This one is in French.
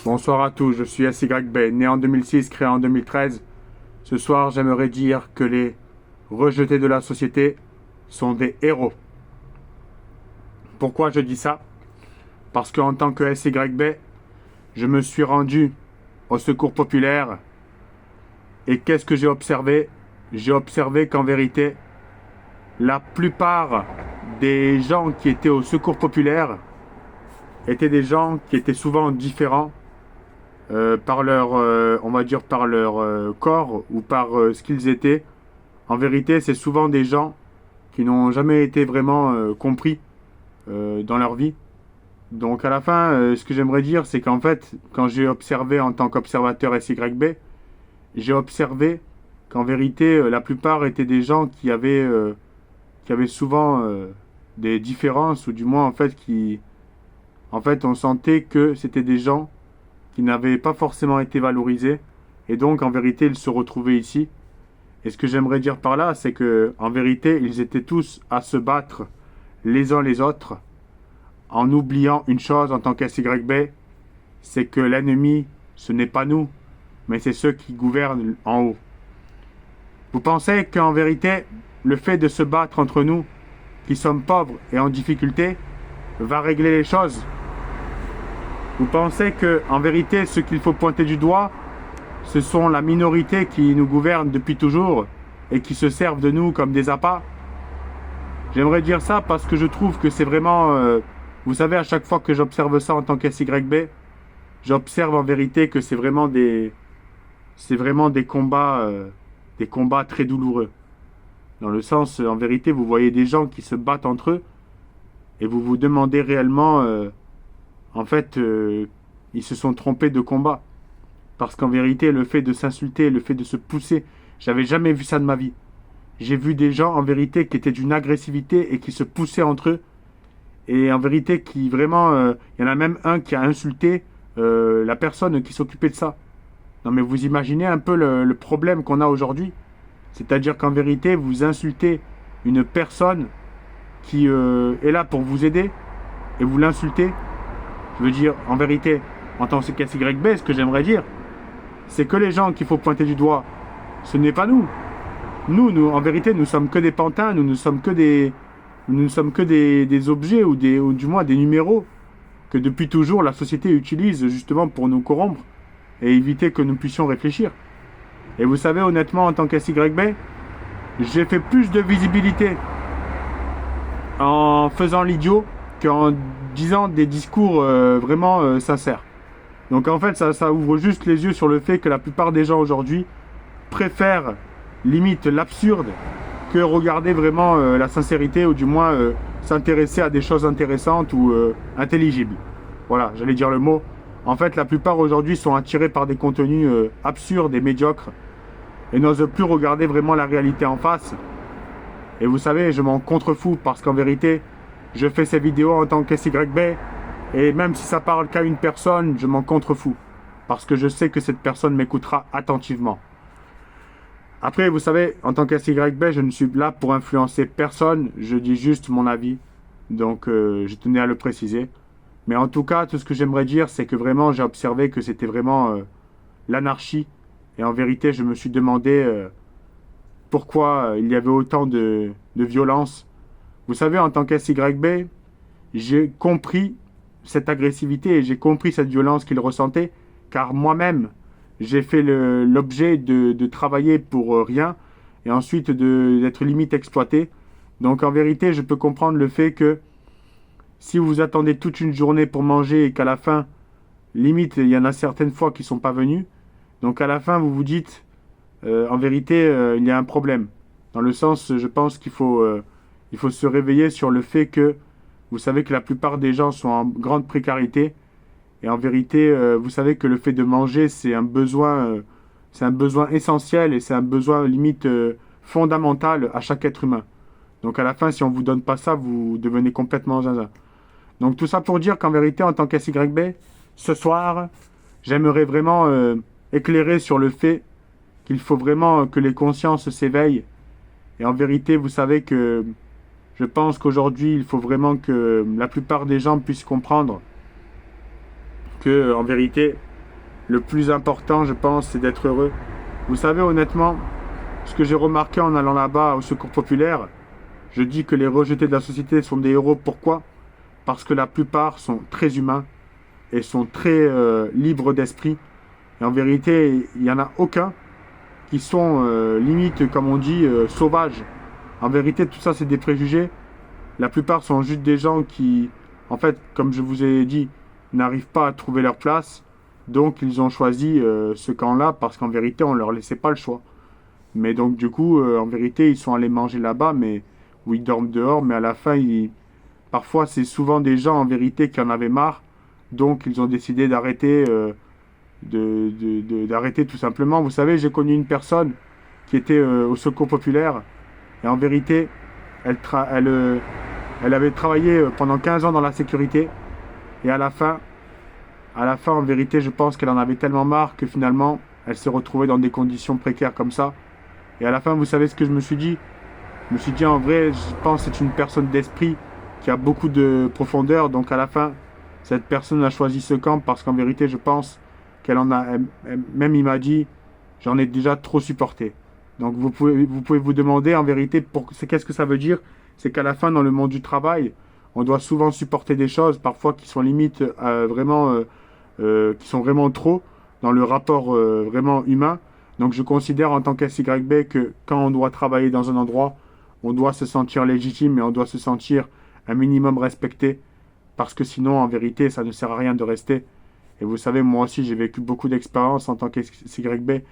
Bonsoir à tous, je suis SYB, né en 2006, créé en 2013. Ce soir, j'aimerais dire que les rejetés de la société sont des héros. Pourquoi je dis ça? Parce qu'en tant que SYB, je me suis rendu au secours populaire et qu'est-ce que j'ai observé? J'ai observé qu'en vérité, la plupart des gens qui étaient au secours populaire étaient des gens qui étaient souvent différents par leur, on va dire par leur corps ou par ce qu'ils étaient. En vérité, c'est souvent des gens qui n'ont jamais été vraiment compris dans leur vie. Donc à la fin, ce que j'aimerais dire, c'est qu'en fait, quand j'ai observé en tant qu'observateur SYB, j'ai observé qu'en vérité, la plupart étaient des gens qui avaient souvent des différences, ou du moins en fait, en fait, on sentait que c'était des gens qui n'avaient pas forcément été valorisés, et donc en vérité, ils se retrouvaient ici. Et ce que j'aimerais dire par là, c'est que en vérité, ils étaient tous à se battre les uns les autres, en oubliant une chose en tant qu'SYB, c'est que l'ennemi, ce n'est pas nous, mais c'est ceux qui gouvernent en haut. Vous pensez qu'en vérité, le fait de se battre entre nous, qui sommes pauvres et en difficulté, va régler les choses? Vous pensez que, en vérité, ce qu'il faut pointer du doigt, ce sont la minorité qui nous gouverne depuis toujours et qui se servent de nous comme des appâts? J'aimerais dire ça parce que je trouve que c'est vraiment... vous savez, à chaque fois que j'observe ça en tant qu'SYB, j'observe en vérité que c'est vraiment des combats très douloureux. Dans le sens, en vérité, vous voyez des gens qui se battent entre eux et vous vous demandez réellement, en fait, ils se sont trompés de combat. Parce qu'en vérité, le fait de s'insulter, le fait de se pousser, j'avais jamais vu ça de ma vie. J'ai vu des gens, en vérité, qui étaient d'une agressivité et qui se poussaient entre eux. Et en vérité, qui vraiment, il y en a même un qui a insulté la personne qui s'occupait de ça. Non mais vous imaginez un peu le problème qu'on a aujourd'hui. C'est-à-dire qu'en vérité, vous insultez une personne qui est là pour vous aider et vous l'insultez. Je veux dire, en vérité, en tant que SYB, ce que j'aimerais dire, c'est que les gens qu'il faut pointer du doigt, ce n'est pas nous. Nous, en vérité, nous sommes que des pantins, nous ne sommes que des objets ou du moins des numéros que depuis toujours la société utilise justement pour nous corrompre et éviter que nous puissions réfléchir. Et vous savez, honnêtement, en tant qu'SYB, j'ai fait plus de visibilité en faisant l'idiot qu'en disant des discours vraiment sincères. Donc en fait, ça ouvre juste les yeux sur le fait que la plupart des gens aujourd'hui préfèrent limite l'absurde que regarder vraiment la sincérité ou du moins s'intéresser à des choses intéressantes ou intelligibles. Voilà, j'allais dire le mot. En fait, la plupart aujourd'hui sont attirés par des contenus absurdes et médiocres et n'osent plus regarder vraiment la réalité en face. Et vous savez, je m'en contrefous parce qu'en vérité, je fais ces vidéos en tant qu'SYB et même si ça parle qu'à une personne, je m'en contrefous parce que je sais que cette personne m'écoutera attentivement. Après, vous savez, en tant qu'SYB, je ne suis là pour influencer personne, je dis juste mon avis. Donc, je tenais à le préciser. Mais en tout cas, tout ce que j'aimerais dire, c'est que vraiment, j'ai observé que c'était vraiment l'anarchie. Et en vérité, je me suis demandé pourquoi il y avait autant de violence. Vous savez, en tant qu'SYB, j'ai compris cette agressivité et j'ai compris cette violence qu'il ressentait, car moi-même, j'ai fait l'objet de travailler pour rien et ensuite d'être limite exploité. Donc en vérité, je peux comprendre le fait que si vous attendez toute une journée pour manger et qu'à la fin, limite, il y en a certaines fois qui ne sont pas venus, donc à la fin, vous vous dites, en vérité, il y a un problème. Dans le sens, je pense il faut se réveiller sur le fait que vous savez que la plupart des gens sont en grande précarité. Et en vérité, vous savez que le fait de manger, c'est un besoin essentiel et c'est un besoin limite fondamental à chaque être humain. Donc à la fin, si on vous donne pas ça, vous devenez complètement zinzin. Donc tout ça pour dire qu'en vérité, en tant qu'SYB, ce soir, j'aimerais vraiment éclairer sur le fait qu'il faut vraiment que les consciences s'éveillent. Et en vérité, vous savez que je pense qu'aujourd'hui, il faut vraiment que la plupart des gens puissent comprendre que, en vérité, Le plus important, je pense, c'est d'être heureux. Vous savez, honnêtement, ce que j'ai remarqué en allant là-bas au Secours Populaire, je dis que les rejetés de la société sont des héros. Pourquoi? Parce que la plupart sont très humains et sont très libres d'esprit. Et en vérité, il n'y en a aucun qui sont limite, comme on dit, sauvages. En vérité, tout ça, c'est des préjugés. La plupart sont juste des gens qui, en fait, comme je vous ai dit, n'arrivent pas à trouver leur place. Donc, ils ont choisi ce camp-là parce qu'en vérité, on ne leur laissait pas le choix. Mais donc, du coup, en vérité, ils sont allés manger là-bas, mais où ils dorment dehors. Mais à la fin, parfois, c'est souvent des gens, en vérité, qui en avaient marre. Donc, ils ont décidé d'arrêter, d'arrêter tout simplement. Vous savez, j'ai connu une personne qui était au Secours Populaire. Et en vérité, elle avait travaillé pendant 15 ans dans la sécurité. Et à la fin, en vérité, je pense qu'elle en avait tellement marre que finalement, elle s'est retrouvée dans des conditions précaires comme ça. Et à la fin, vous savez ce que je me suis dit? Je me suis dit, en vrai, je pense que c'est une personne d'esprit qui a beaucoup de profondeur. Donc à la fin, cette personne a choisi ce camp parce qu'en vérité, je pense qu'elle en a... Même il m'a dit, j'en ai déjà trop supporté. Donc vous pouvez vous demander, en vérité, qu'est-ce que ça veut dire? C'est qu'à la fin, dans le monde du travail, on doit souvent supporter des choses, parfois qui sont limite qui sont vraiment trop dans le rapport vraiment humain. Donc je considère en tant qu'SYB que quand on doit travailler dans un endroit, on doit se sentir légitime et on doit se sentir un minimum respecté. Parce que sinon, en vérité, ça ne sert à rien de rester. Et vous savez, moi aussi, j'ai vécu beaucoup d'expériences en tant qu'SYB.